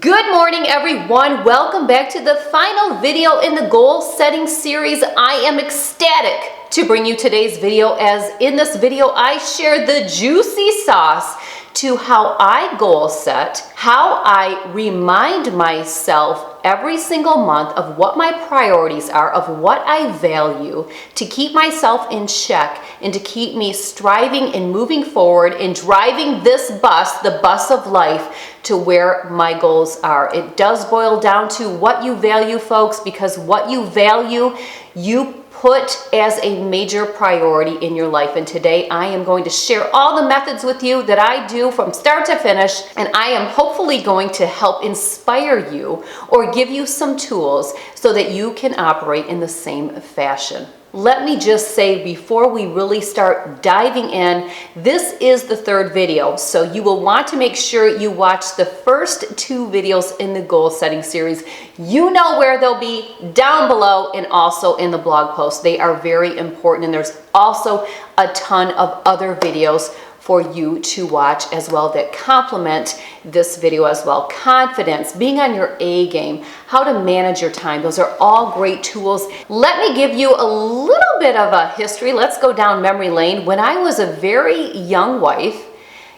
Good morning, everyone. Welcome back to the final video in the goal setting series. I am ecstatic to bring you today's video, as in this video I share the juicy sauce to how I goal set, how I remind myself every single month of what my priorities are, of what I value, to keep myself in check and to keep me striving and moving forward and driving this bus, the bus of life, to where my goals are. It does boil down to what you value, folks, because what you value, you put as a major priority in your life. And today I am going to share all the methods with you that I do from start to finish, and I am hopefully going to help inspire you or give you some tools so that you can operate in the same fashion. Let me just say, before we really start diving in, this is the third video, so you will want to make sure you watch the first two videos in the goal setting series. You know where they'll be, down below and also in the blog post. They are very important, and there's also a ton of other videos for you to watch as well that complement this video as well. Confidence, being on your A game, how to manage your time. Those are all great tools. Let me give you a little bit of a history. Let's go down memory lane. When I was a very young wife,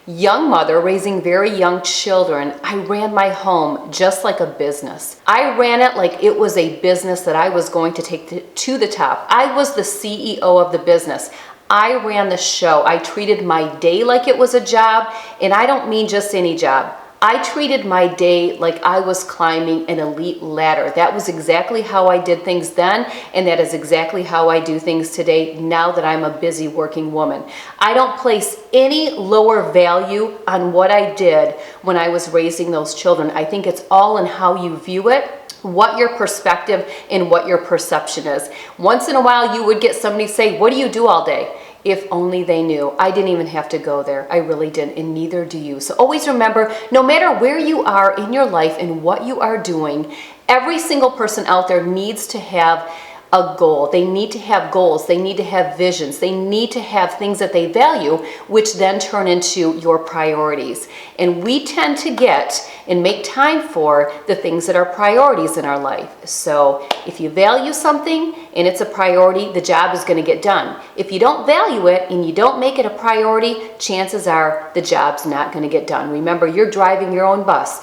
young mother raising very young children, I ran my home just like a business. I ran it like it was a business that I was going to take to the top. I was the CEO of the business. I ran the show. I treated my day like it was a job, and I don't mean just any job. I treated my day like I was climbing an elite ladder. That was exactly how I did things then, and that is exactly how I do things today now that I'm a busy working woman. I don't place any lower value on what I did when I was raising those children. I think it's all in how you view it, what your perspective and what your perception is. Once in a while you would get somebody say, "What do you do all day?" If only they knew. I didn't even have to go there. I really didn't, and neither do you. So always remember, no matter where you are in your life and what you are doing, every single person out there needs to have a goal. They need to have goals. They need to have visions. They need to have things that they value, which then turn into your priorities. And we tend to get and make time for the things that are priorities in our life. So if you value something and it's a priority, the job is going to get done. If you don't value it and you don't make it a priority, chances are the job's not going to get done. Remember, you're driving your own bus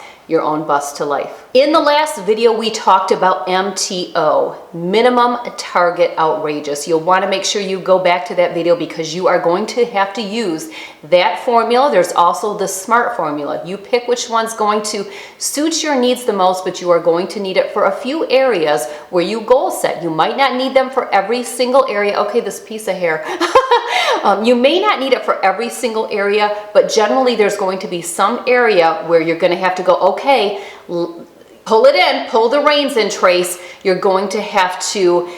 to life. In the last video, we talked about MTO, minimum target outrageous. You'll want to make sure you go back to that video because you are going to have to use that formula. There's also the SMART formula. You pick which one's going to suit your needs the most, but you are going to need it for a few areas where you goal set. You might not need them for every single area. Okay, this piece of hair. You may not need it for every single area, but generally there's going to be some area where you're going to have to go, okay, pull it in, pull the reins in, Trace. You're going to have to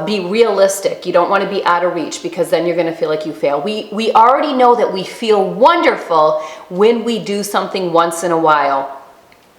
be realistic. You don't want to be out of reach, because then you're going to feel like you fail. We already know that we feel wonderful when we do something once in a while.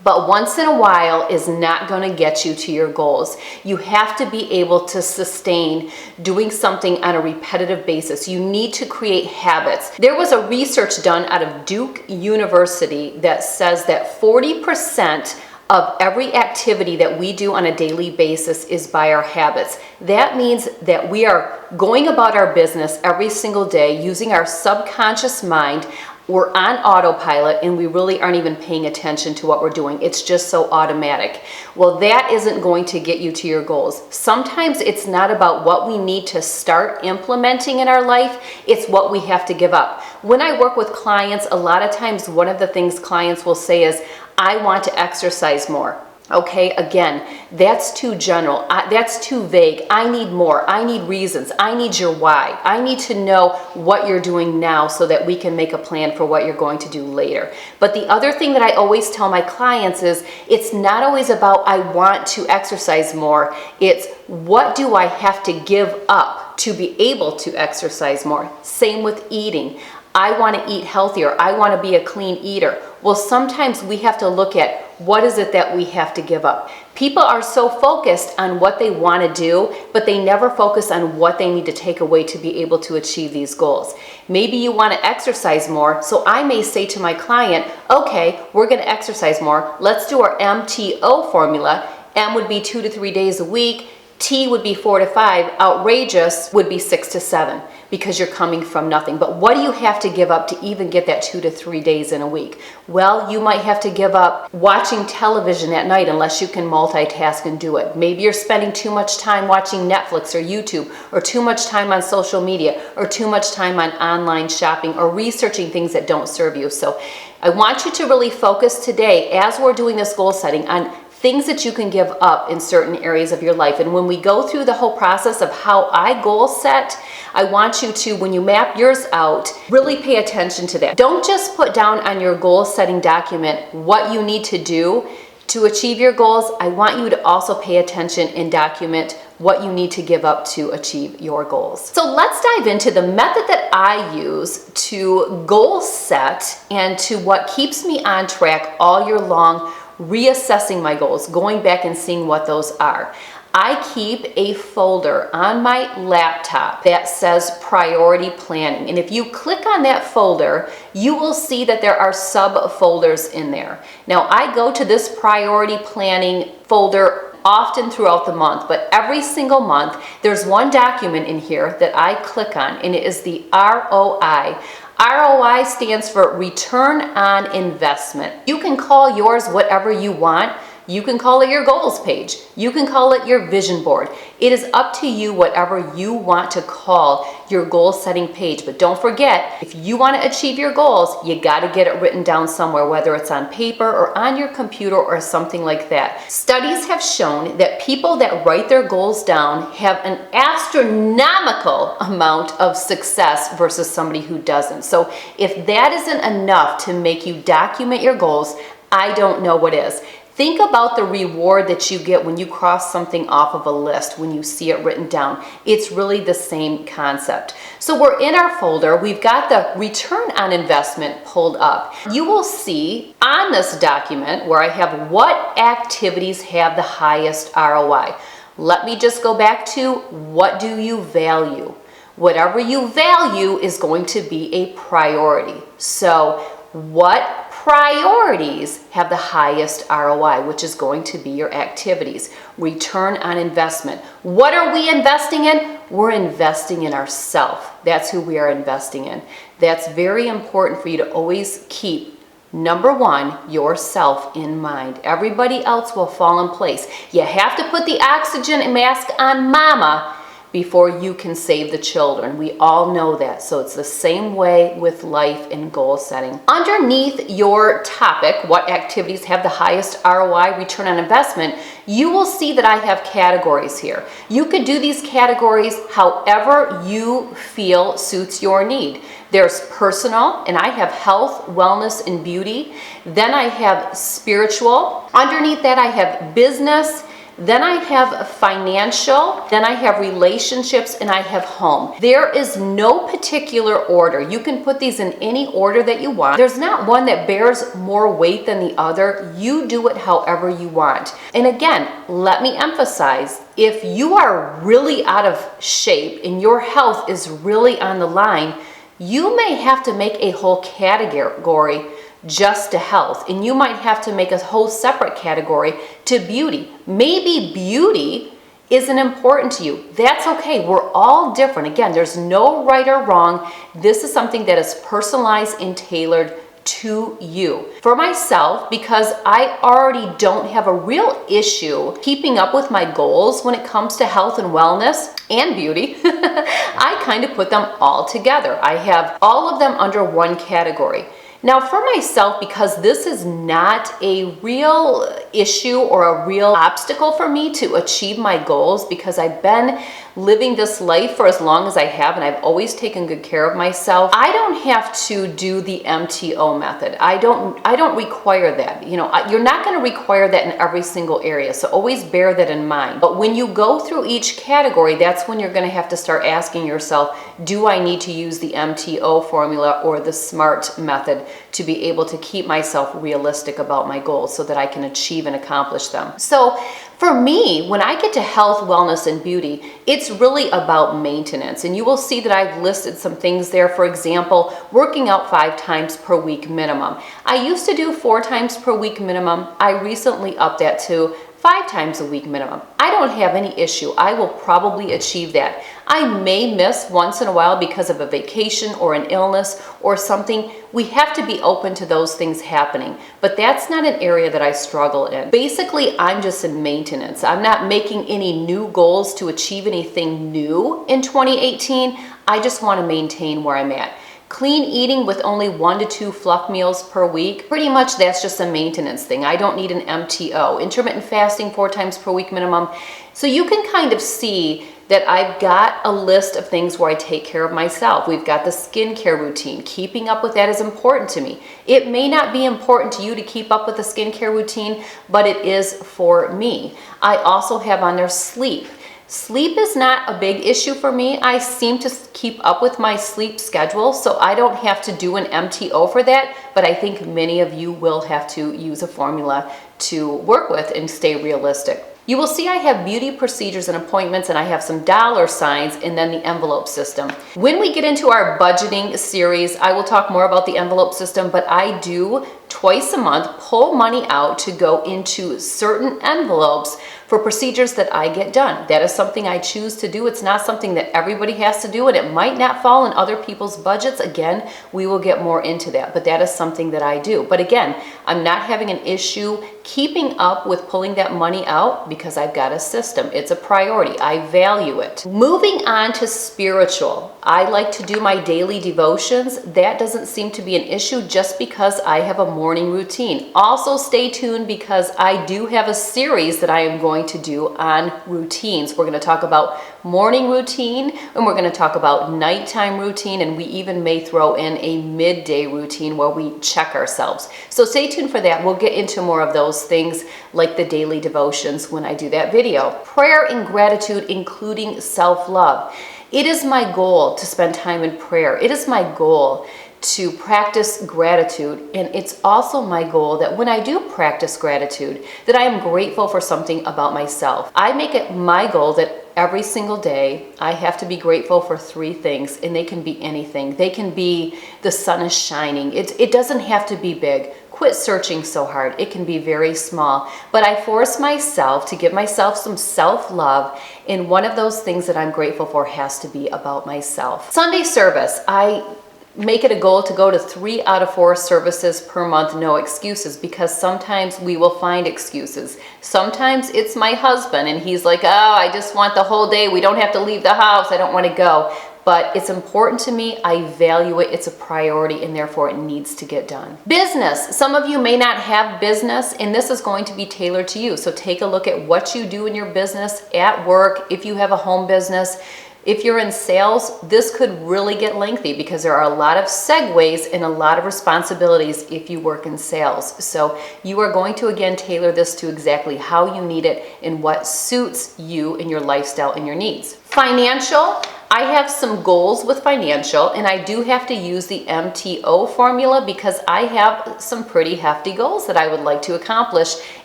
But once in a while is not going to get you to your goals. You have to be able to sustain doing something on a repetitive basis. You need to create habits. There was a research done out of Duke University that says that 40% of every activity that we do on a daily basis is by our habits. That means that we are going about our business every single day using our subconscious mind. We're on autopilot and we really aren't even paying attention to what we're doing. It's just so automatic. Well, that isn't going to get you to your goals. Sometimes it's not about what we need to start implementing in our life, it's what we have to give up. When I work with clients, a lot of times one of the things clients will say is, "I want to exercise more." Okay, again, that's too general. That's too vague. I need more. I need reasons. I need your why. I need to know what you're doing now so that we can make a plan for what you're going to do later. But the other thing that I always tell my clients is, it's not always about I want to exercise more. It's what do I have to give up to be able to exercise more? Same with eating. I want to eat healthier. I want to be a clean eater. Well, sometimes we have to look at what is it that we have to give up? People are so focused on what they want to do, but they never focus on what they need to take away to be able to achieve these goals. Maybe you want to exercise more, so I may say to my client, okay, we're going to exercise more. Let's do our MTO formula. M would be 2 to 3 days a week. T would be 4 to 5. Outrageous would be 6 to 7 because you're coming from nothing. But what do you have to give up to even get that 2 to 3 days in a week? Well, you might have to give up watching television at night unless you can multitask and do it. Maybe you're spending too much time watching Netflix or YouTube, or too much time on social media, or too much time on online shopping, or researching things that don't serve you. So I want you to really focus today, as we're doing this goal setting, on things that you can give up in certain areas of your life. And when we go through the whole process of how I goal set, I want you to, when you map yours out, really pay attention to that. Don't just put down on your goal setting document what you need to do to achieve your goals. I want you to also pay attention and document what you need to give up to achieve your goals. So let's dive into the method that I use to goal set and to what keeps me on track all year long, reassessing my goals, going back and seeing what those are. I keep a folder on my laptop that says priority planning. And if you click on that folder, you will see that there are subfolders in there. Now, I go to this priority planning folder often throughout the month, but every single month, there's one document in here that I click on, and it is the ROI. ROI stands for return on investment. You can call yours whatever you want. You can call it your goals page. You can call it your vision board. It is up to you whatever you want to call your goal setting page. But don't forget, if you want to achieve your goals, you got to get it written down somewhere, whether it's on paper or on your computer or something like that. Studies have shown that people that write their goals down have an astronomical amount of success versus somebody who doesn't. So if that isn't enough to make you document your goals, I don't know what is. Think about the reward that you get when you cross something off of a list, when you see it written down. It's really the same concept. So we're in our folder. We've got the return on investment pulled up. You will see on this document where I have what activities have the highest ROI. Let me just go back to what do you value? Whatever you value is going to be a priority. So what priorities have the highest ROI, which is going to be your activities. Return on investment. What are we investing in? We're investing in ourselves. That's who we are investing in. That's very important for you to always keep, number one, yourself in mind. Everybody else will fall in place. You have to put the oxygen mask on mama before you can save the children. We all know that. So it's the same way with life and goal setting. Underneath your topic, what activities have the highest ROI, return on investment, you will see that I have categories here. You could do these categories however you feel suits your need. There's personal, and I have health, wellness, and beauty. Then I have spiritual. Underneath that, I have business. Then I have financial, then I have relationships, and I have home. There is no particular order. You can put these in any order that you want. There's not one that bears more weight than the other. You do it however you want. And again, let me emphasize, if you are really out of shape and your health is really on the line, you may have to make a whole category just to health, and you might have to make a whole separate category to beauty. Maybe beauty isn't important to you. That's okay. We're all different. Again, there's no right or wrong. This is something that is personalized and tailored to you. For myself, because I already don't have a real issue keeping up with my goals when it comes to health and wellness and beauty, I kind of put them all together. I have all of them under one category. Now for myself, because this is not a real issue or a real obstacle for me to achieve my goals, because I've been living this life for as long as I have and I've always taken good care of myself, I don't have to do the MTO method. I don't require that. You know, you're not going to require that in every single area, so always bear that in mind. But when you go through each category, that's when you're going to have to start asking yourself, do I need to use the MTO formula or the SMART method to be able to keep myself realistic about my goals so that I can achieve and accomplish them. So for me, when I get to health, wellness, and beauty, it's really about maintenance. And you will see that I've listed some things there. For example, working out 5 times per week minimum. I used to do 4 times per week minimum. I recently upped that to 5 times a week minimum. I don't have any issue. I will probably achieve that. I may miss once in a while because of a vacation or an illness or something. We have to be open to those things happening, but that's not an area that I struggle in. Basically, I'm just in maintenance. I'm not making any new goals to achieve anything new in 2018. I just want to maintain where I'm at. Clean eating with only 1 to 2 fluff meals per week, pretty much that's just a maintenance thing. I don't need an MTO. Intermittent fasting 4 times per week minimum. So you can kind of see that I've got a list of things where I take care of myself. We've got the skincare routine. Keeping up with that is important to me. It may not be important to you to keep up with the skincare routine, but it is for me. I also have on there sleep. Sleep is not a big issue for me. I seem to keep up with my sleep schedule, so I don't have to do an MTO for that, but I think many of you will have to use a formula to work with and stay realistic. You will see I have beauty procedures and appointments, and I have some dollar signs and then the envelope system. When we get into our budgeting series, I will talk more about the envelope system, but I do twice a month pull money out to go into certain envelopes for procedures that I get done. That is something I choose to do. It's not something that everybody has to do, and it might not fall in other people's budgets. Again, we will get more into that, but that is something that I do. But again, I'm not having an issue keeping up with pulling that money out because I've got a system. It's a priority. I value it. Moving on to spiritual. I like to do my daily devotions. That doesn't seem to be an issue just because I have a morning routine. Also stay tuned because I do have a series that I am going to do on routines. We're going to talk about morning routine, and we're going to talk about nighttime routine, and we even may throw in a midday routine where we check ourselves. So stay tuned for that. We'll get into more of those things like the daily devotions when I do that video. Prayer and gratitude, including self-love. It is my goal to spend time in prayer. It is my goal to practice gratitude, and it's also my goal that when I do practice gratitude, that I am grateful for something about myself. I make it my goal that every single day I have to be grateful for 3 things, and they can be anything. They can be the sun is shining. It doesn't have to be big. Quit searching so hard. It can be very small, but I force myself to give myself some self-love, and one of those things that I'm grateful for has to be about myself. Sunday service. I make it a goal to go to 3 out of 4 services per month, no excuses, because sometimes we will find excuses. Sometimes it's my husband and he's like, oh, I just want the whole day. We don't have to leave the house. I don't want to go. But it's important to me. I value it. It's a priority, and therefore it needs to get done. Business. Some of you may not have business, and this is going to be tailored to you. So take a look at what you do in your business at work. If you have a home business, if you're in sales, this could really get lengthy because there are a lot of segues and a lot of responsibilities if you work in sales. So you are going to, again, tailor this to exactly how you need it and what suits you and your lifestyle and your needs. Financial. I have some goals with financial, and I do have to use the MTO formula because I have some pretty hefty goals that I would like to accomplish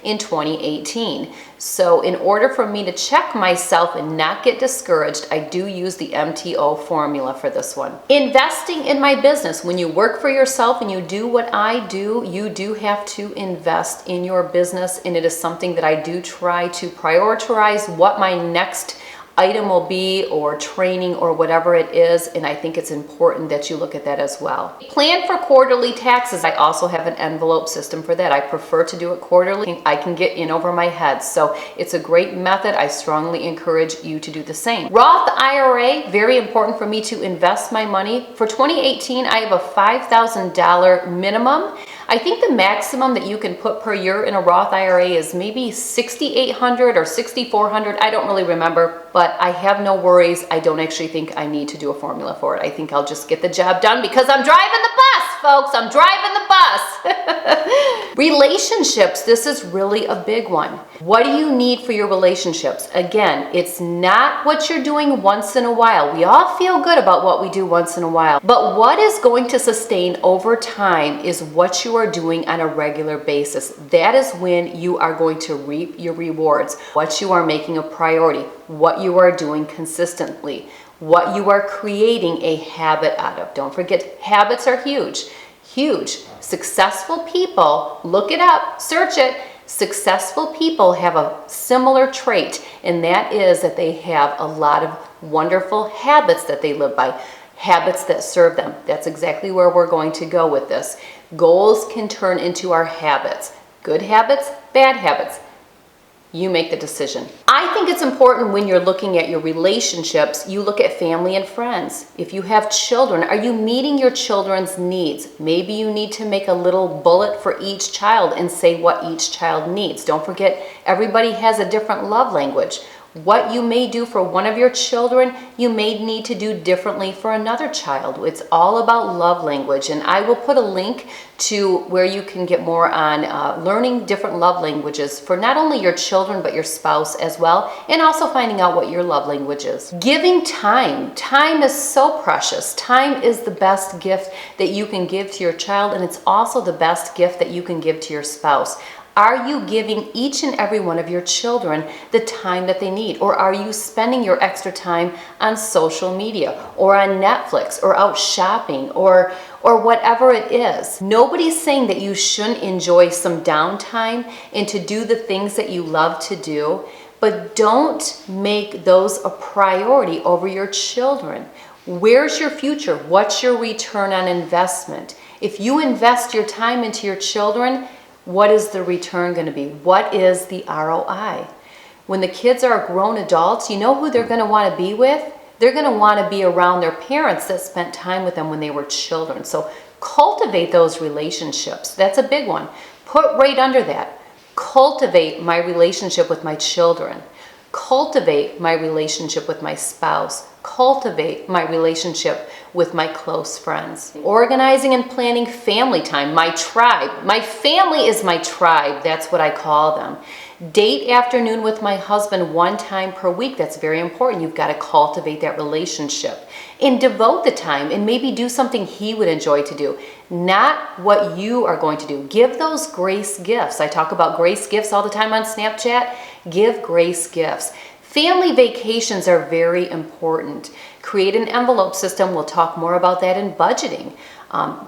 in 2018. So in order for me to check myself and not get discouraged, I do use the MTO formula for this one. Investing in my business. When you work for yourself and you do what I do, you do have to invest in your business, and it is something that I do try to prioritize what my next item will be, or training, or whatever it is, and I think it's important that you look at that as well. Plan for quarterly taxes. I also have an envelope system for that. I prefer to do it quarterly. I can get in over my head, so it's a great method. I strongly encourage you to do the same. Roth IRA, very important for me to invest my money. For 2018, I have a $5,000 minimum. I think the maximum that you can put per year in a Roth IRA is maybe $6,800 or $6,400. I don't really remember, but I have no worries. I don't actually think I need to do a formula for it. I think I'll just get the job done because I'm driving the bus. folks. I'm driving the bus. Relationships, this is really a big one. What do you need for your relationships? Again, it's not what you're doing once in a while. We all feel good about what we do once in a while. But what is going to sustain over time is what you are doing on a regular basis. That is when you are going to reap your rewards. What you are making a priority, what you are doing consistently, what you are creating a habit out of. Don't forget, habits are huge, huge. Successful people, look it up, search it. Successful people have a similar trait, and that is that they have a lot of wonderful habits that they live by, habits that serve them. That's exactly where we're going to go with this. Goals can turn into our habits. Good habits, bad habits. You make the decision. I think it's important when you're looking at your relationships, you look at family and friends. If you have children, are you meeting your children's needs? Maybe you need to make a little bullet for each child and say what each child needs. Don't forget, everybody has a different love language. What you may do for one of your children, you may need to do differently for another child. It's all about love language, and I will put a link to where you can get more on learning different love languages for not only your children but your spouse as well, and also finding out what your love language is. Giving time. Time is so precious. Time is the best gift that you can give to your child, and it's also the best gift that you can give to your spouse. Are you giving each and every one of your children the time that they need? Or are you spending your extra time on social media or on Netflix or out shopping or whatever it is? Nobody's saying that you shouldn't enjoy some downtime and to do the things that you love to do, but don't make those a priority over your children. Where's your future? What's your return on investment? If you invest your time into your children, what is the return going to be? What is the ROI? When the kids are grown adults, you know who they're going to want to be with? They're going to want to be around their parents that spent time with them when they were children. So cultivate those relationships. That's a big one. Put right under that. Cultivate my relationship with my children. Cultivate my relationship with my spouse. Cultivate my relationship with my close friends. Organizing and planning family time, my tribe. My family is my tribe. That's what I call them. Date afternoon with my husband one time per week. That's very important. You've got to cultivate that relationship and devote the time and maybe do something he would enjoy to do, not what you are going to do. Give those grace gifts. I talk about grace gifts all the time on Snapchat. Give grace gifts. Family vacations are very important. Create an envelope system. We'll talk more about that in budgeting.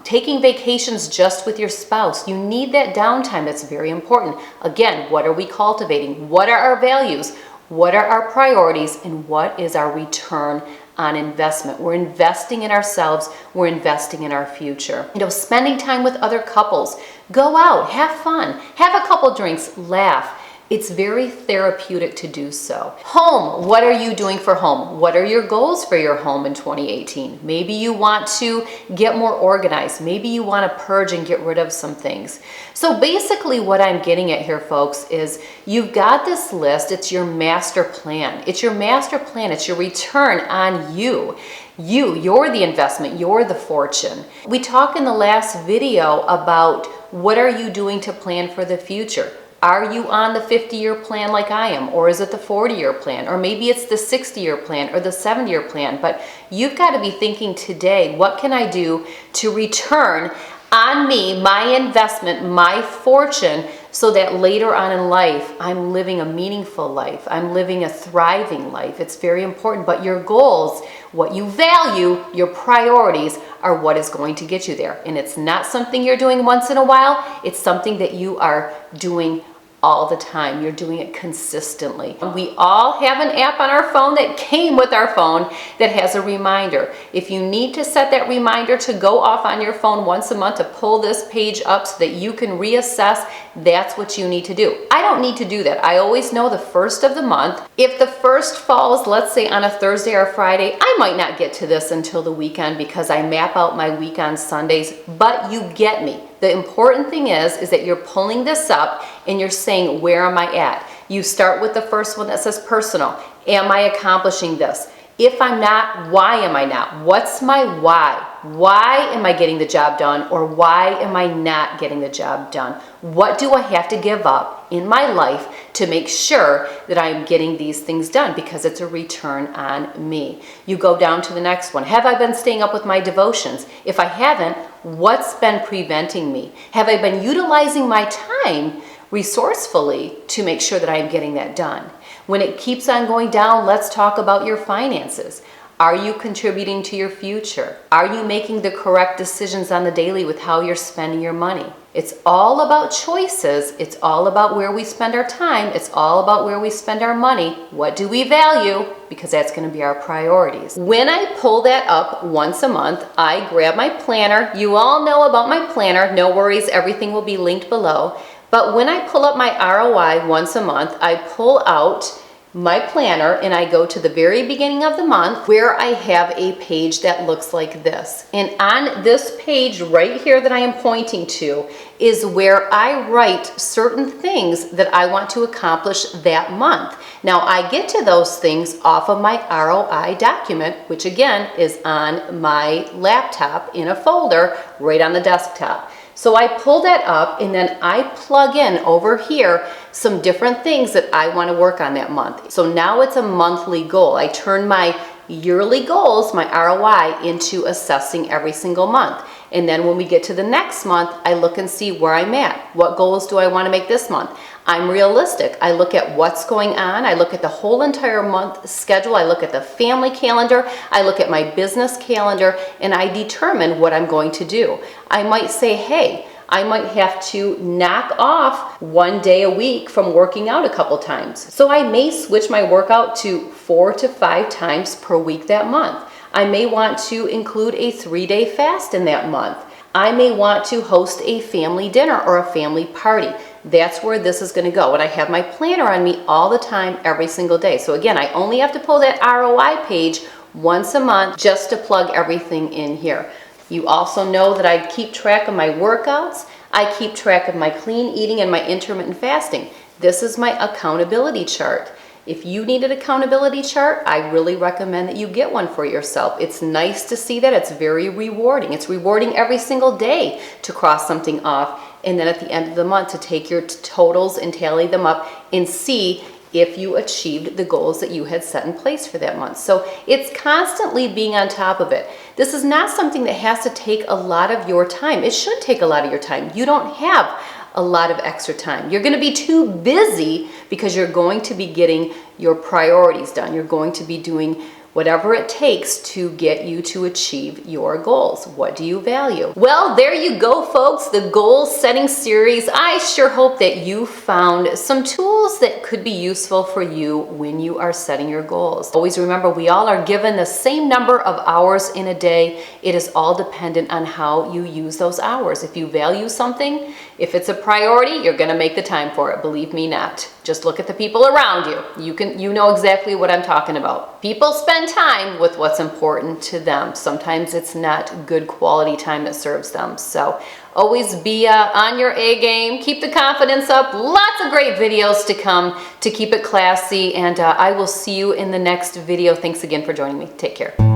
Taking vacations just with your spouse. You need that downtime. That's very important. Again, what are we cultivating? What are our values? What are our priorities? And what is our return on investment? We're investing in ourselves. We're investing in our future. You know, spending time with other couples. Go out, have fun, have a couple drinks, laugh. It's very therapeutic to do so. Home, what are you doing for home? What are your goals for your home in 2018? Maybe you want to get more organized. Maybe you want to purge and get rid of some things. So basically what I'm getting at here, folks, is you've got this list. It's your master plan. It's your master plan. It's your return on you. You're the investment. You're the fortune. We talked in the last video about what are you doing to plan for the future? Are you on the 50-year plan like I am? Or is it the 40-year plan? Or maybe it's the 60-year plan or the 70-year plan. But you've got to be thinking today, what can I do to return on me, my investment, my fortune, so that later on in life, I'm living a meaningful life. I'm living a thriving life. It's very important. But your goals, what you value, your priorities are what is going to get you there. And it's not something you're doing once in a while. It's something that you are doing all the time. You're doing it consistently. We all have an app on our phone that came with our phone that has a reminder. If you need to set that reminder to go off on your phone once a month to pull this page up so that you can reassess, that's what you need to do. I don't need to do that. I always know the first of the month. If the first falls, let's say on a Thursday or Friday, I might not get to this until the weekend because I map out my week on Sundays, but you get me. The important thing is that you're pulling this up and you're saying, where am I at? You start with the first one that says personal. Am I accomplishing this? If I'm not, why am I not? What's my why? Why am I getting the job done, or why am I not getting the job done? What do I have to give up in my life to make sure that I'm getting these things done? Because it's a return on me. You go down to the next one. Have I been staying up with my devotions? If I haven't, what's been preventing me? Have I been utilizing my time resourcefully to make sure that I am getting that done? When it keeps on going down, let's talk about your finances. Are you contributing to your future? Are you making the correct decisions on the daily with how you're spending your money? It's all about choices. It's all about where we spend our time. It's all about where we spend our money. What do we value? Because that's going to be our priorities. When I pull that up once a month, I grab my planner. You all know about my planner. No worries, everything will be linked below. But when I pull up my ROI once a month, I pull out my planner and I go to the very beginning of the month where I have a page that looks like this. And on this page right here that I am pointing to is where I write certain things that I want to accomplish that month. Now I get to those things off of my ROI document, which again is on my laptop in a folder right on the desktop. So I pull that up and then I plug in over here some different things that I want to work on that month. So now it's a monthly goal. I turn my yearly goals, my ROI, into assessing every single month. And then when we get to the next month, I look and see where I'm at. What goals do I want to make this month? I'm realistic. I look at what's going on. I look at the whole entire month schedule. I look at the family calendar. I look at my business calendar, and I determine what I'm going to do. I might say, hey, I might have to knock off one day a week from working out a couple times. So I may switch my workout to 4 to 5 times per week that month. I may want to include a 3-day fast in that month. I may want to host a family dinner or a family party. That's where this is going to go. And I have my planner on me all the time, every single day. So again, I only have to pull that ROI page once a month just to plug everything in here. You also know that I keep track of my workouts. I keep track of my clean eating and my intermittent fasting. This is my accountability chart. If you need an accountability chart, I really recommend that you get one for yourself. It's nice to see that. It's very rewarding. It's rewarding every single day to cross something off, and then at the end of the month to take your totals and tally them up and see if you achieved the goals that you had set in place for that month. So it's constantly being on top of it. This is not something that has to take a lot of your time. It should take a lot of your time. You don't have a lot of extra time. You're going to be too busy because you're going to be getting your priorities done. You're going to be doing whatever it takes to get you to achieve your goals. What do you value? Well, there you go, folks, the goal setting series. I sure hope that you found some tools that could be useful for you when you are setting your goals. Always remember, we all are given the same number of hours in a day. It is all dependent on how you use those hours. If you value something, if it's a priority, you're going to make the time for it. Believe me not. Just look at the people around you. You know exactly what I'm talking about. People spend time with what's important to them. Sometimes it's not good quality time that serves them. So always be on your A game. Keep the confidence up. Lots of great videos to come to keep it classy. And I will see you in the next video. Thanks again for joining me. Take care.